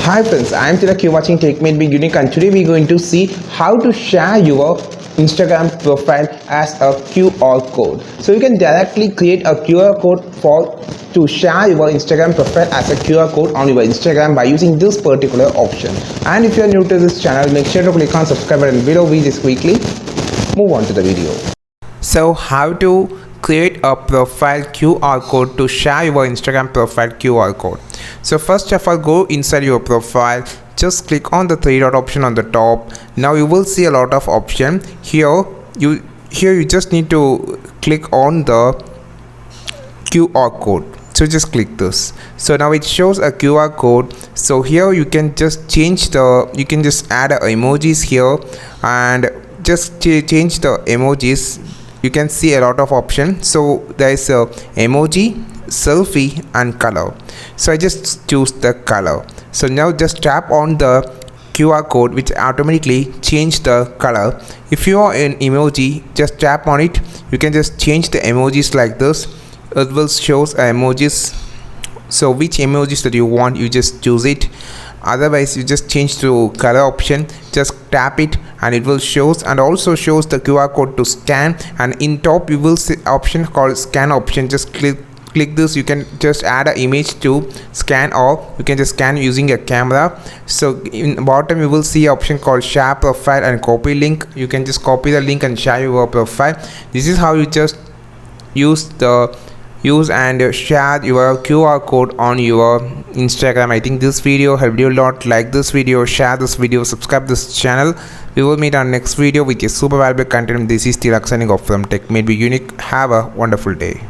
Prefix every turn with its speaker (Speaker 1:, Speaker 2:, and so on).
Speaker 1: Hi friends, I am Tilak, you're watching Tech Made Big Unique, and today we're going to see how to share your Instagram profile as a QR code. So you can directly create a QR code to share your Instagram profile as a QR code on your Instagram by using this particular option. And if you are new to this channel, make sure to click on subscribe button below. We just quickly move on to the video. So how to create a profile QR code to share your Instagram profile QR code. So first of all, go inside your profile, just click on the three dot option on the top. Now you will see a lot of option here. You just need to click on the QR code. So just click this. So now it shows a QR code. So here you can just you can just add emojis here and just change the emojis. You can see a lot of options. So there is a emoji, selfie and color. So I just choose the color. So now just tap on the QR code, which automatically change the color. If you are in emoji, just tap on it. You can just change the emojis like this. It will shows emojis. So which emojis that you want, you just choose it. Otherwise you just change to color option, just tap it and it will shows, and also shows the QR code to scan, and in top you will see option called scan option. Just click this. You can just add an image to scan, or you can just scan using a camera. So in bottom you will see option called share profile and copy link. You can just copy the link and share your profile. This is how you just use and share your QR code on your Instagram. I think this video helped you a lot. Like this video, share this video, subscribe this channel. We will meet on next video with a super valuable content. This is Tilak signing off from Tech Made Big Unique. Have a wonderful day.